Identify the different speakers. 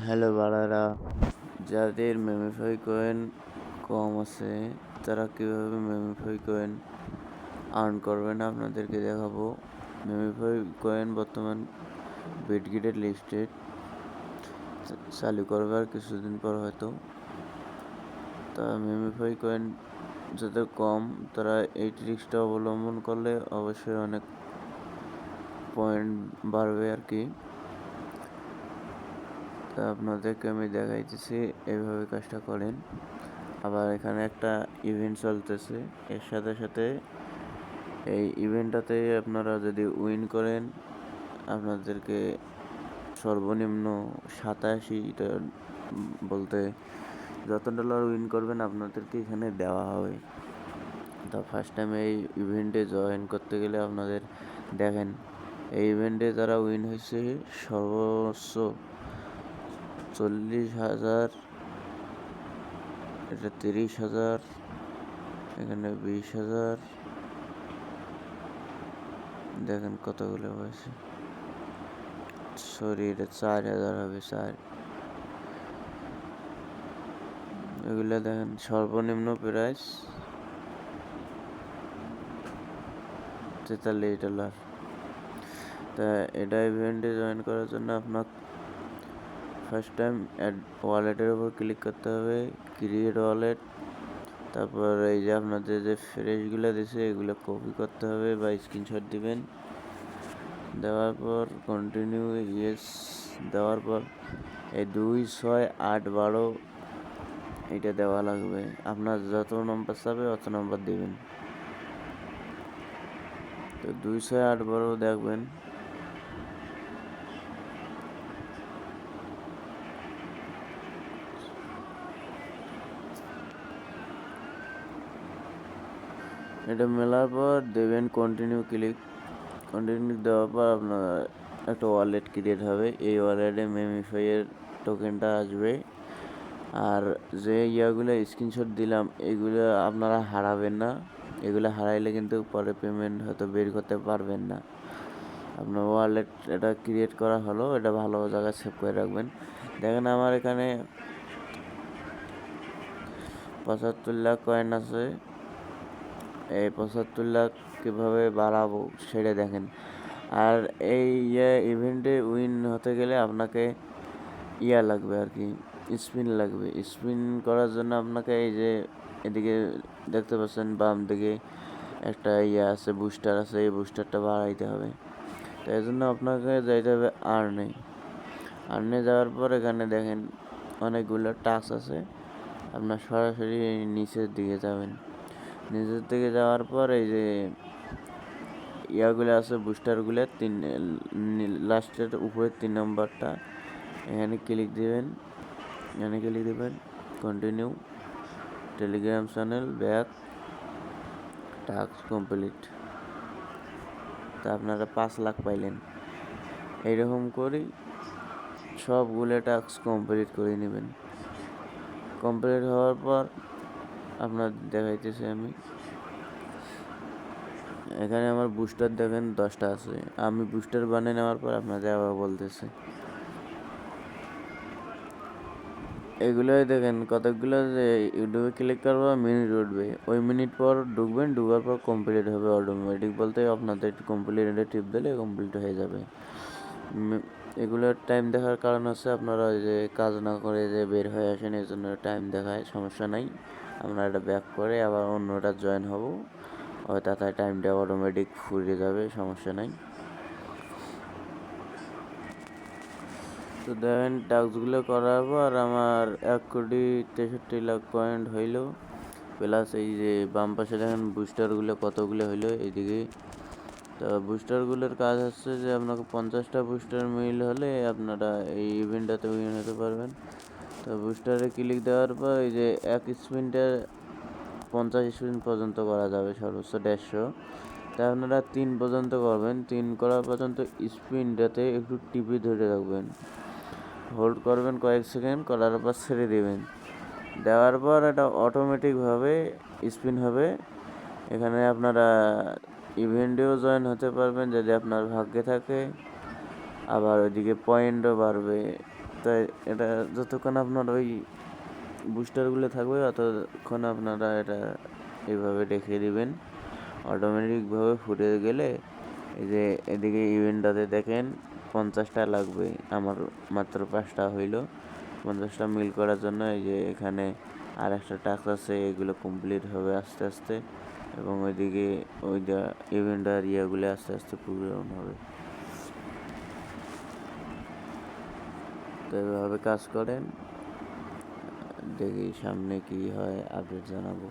Speaker 1: Hello বাড়ারা, যাদের মেমিফাই coin কম আছে তারা কীভাবে মেমিফাই কয়েন আর্ন করবেন আপনাদেরকে দেখাবো। মেমিফাই কয়েন বর্তমান বিটগেটের লিস্টেড চালু করবে আর কিছুদিন পর হয়তো। তা মেমিফাই কয়েন যাদের কম তারা এই ট্রিক্সটা অবলম্বন করলে অবশ্যই অনেক পয়েন্ট বাড়বে আর কি। তা আপনাদেরকে আমি দেখাইতেছি এইভাবে কাজটা করেন। আবার এখানে একটা ইভেন্ট চলতেছে, এর সাথে সাথে এই ইভেন্টটাতে আপনারা যদি উইন করেন আপনাদেরকে সর্বনিম্ন 87টা বলতে যত ডলার উইন করবেন আপনাদেরকে এখানে দেওয়া হবে। তা ফার্স্ট টাইম এই ইভেন্টে জয়েন করতে গেলে আপনাদের দেখেন এই ইভেন্টে যারা উইন হয়েছে সর্বোচ্চ 40,000, এটা 30,000, এখানে 20,000, দেখেন কতগুলো হয়েছে। সরি, এটা 4,000 হবে। এগুলো দেখেন সর্বনিম্ন প্রাইস 43 ডলার। তা এটা ইভেন্টে জয়েন করার জন্য আপনার ফার্স্ট টাইম অ্যাড ওয়ালেটের উপর ক্লিক করতে হবে, ক্রিয়েট ওয়ালেট। তারপর এই যে আপনাদের যে ফ্রেশগুলো দিছে এগুলো কপি করতে হবে বা স্ক্রিনশট দিবেন। দেওয়ার পর কন্টিনিউ ইয়েস দেওয়ার পর এই 2, 6, 8, 12 এটা দেওয়া লাগবে। আপনার যত নম্বর চাবে অত নম্বর দিবেন। তো 2, 6, 8, 12 দেখবেন। এটা মেলার পর দেবেন কন্টিনিউ দেওয়ার পর আপনার একটা ওয়ালেট ক্রিয়েট হবে। এই ওয়ালেটে মেমিফাইয়ের টোকেনটা আসবে। আর যে ইয়াগুলো স্ক্রিনশট দিলাম এগুলো আপনারা হারাবেন না। এগুলো হারাইলে কিন্তু পরে পেমেন্ট হয়তো বের করতে পারবেন না। আপনার ওয়ালেট এটা ক্রিয়েট করা হলো, এটা ভালো জায়গায় সেভ করে রাখবেন। দেখেন আমার এখানে 75 লাখ কয়েন আছে। এই 75 লাখ কীভাবে বাড়াবো সেটা দেখেন। আর এই ইভেন্টে উইন হতে গেলে আপনাকে লাগবে আর কি, স্পিন লাগবে। স্পিন করার জন্য আপনাকে এই যে এদিকে দেখতে পাচ্ছেন বাম দিকে একটা আছে, বুস্টার আছে, এই বুস্টারটা বাড়াইতে হবে। তো এই জন্য আপনাকে যাইতে হবে আর্নে যাওয়ার পর এখানে দেখেন অনেকগুলো টাস্ক আছে। আপনার সরাসরি নিচের দিকে যাবেন। নিচের দিকে যাওয়ার পর এই যে ইয়াগুলো আছে বুস্টারগুলো, লাস্টের উপরে 3 নম্বরটা এখানে ক্লিক দিবেন। Continue, Telegram channel, back, task complete. তা আপনারা 5 লাখ পাইলেন। এইরকম করে সবগুলো টাস্ক কমপ্লিট করে নেবেন। কমপ্লিট হওয়ার পর আপনার দেখাইতেছি আমি এখানে আমার বুস্টার দেখেন 10টা আছে। আমি বুস্টার বানিয়ে নেওয়ার পর আপনাদের আবার বলতেছি। এগুলোই দেখেন কতগুলো যে ইউটিউবে ক্লিক করবো মিনিট উঠবে, ওই মিনিট পর ঢুকবেন, ঢুকার পর কমপ্লিট হবে অটোমেটিক। বলতে আপনাদের কমপ্লিট টিপ দিলে কমপ্লিট হয়ে যাবে। এগুলোর টাইম দেখার কারণ হচ্ছে আপনারা যে কাজ না করে যে বের হয়ে আসেন এই জন্য টাইম দেখায়, সমস্যা নাই। আমরা এটা ব্যাক করে আবার অন্যটা জয়েন হব, ওই তাতে টাইমটা অটোমেটিক ফুরিয়ে যাবে, সমস্যা নাই। তো দেখেন টাস্কগুলো করার পর আমার 1,63,00,000 পয়েন্ট হইল। প্লাস এই যে বাম পাশে দেখেন বুস্টারগুলো কতগুলো হইলো এইদিকে। তো বুস্টারগুলোর কাজ হচ্ছে যে আপনাকে 50টা বুস্টার মিল হলে আপনারা এই ইভেন্টটাতে উইন হতে পারবেন। তো বুস্টারে ক্লিক দেওয়ার পর এই যে 1 স্পিনটা 50 স্পিন পর্যন্ত করা যাবে, সর্বোচ্চ 150। তা আপনারা 3 পর্যন্ত করবেন। 3 করা পর্যন্ত স্পিনটাতে একটু টিপে ধরে রাখবেন, হোল্ড করবেন কয়েক সেকেন্ড, করার পর ছেড়ে দেবেন। দেওয়ার পর এটা অটোমেটিকভাবে স্পিন হবে। এখানে আপনারা ইভেন্টেও জয়েন হতে পারবেন যদি আপনার ভাগ্যে থাকে। আবার ওইদিকে পয়েন্টও বাড়বে তাই এটা যতক্ষণ আপনার ওই বুস্টারগুলো থাকবে ততক্ষণ আপনারা এটা এইভাবে রেখে দিবেন। অটোমেটিকভাবে ফুটে গেলে এই যে এদিকে ইভেন্টটাতে দেখেন 50টা লাগবে, আমার মাত্র 5টা হইল। 50টা মিল করার জন্য এই যে এখানে আর একটা টাস্ক আছে, এগুলো কমপ্লিট হবে আস্তে আস্তে, এবং ওইদিকে ওইটা ইভেন্টার ইয়েগুলো আস্তে আস্তে পূরণ হবে। তো এভাবে কাজ করেন, দেখি সামনে কি হয় আপডেট জানাবো।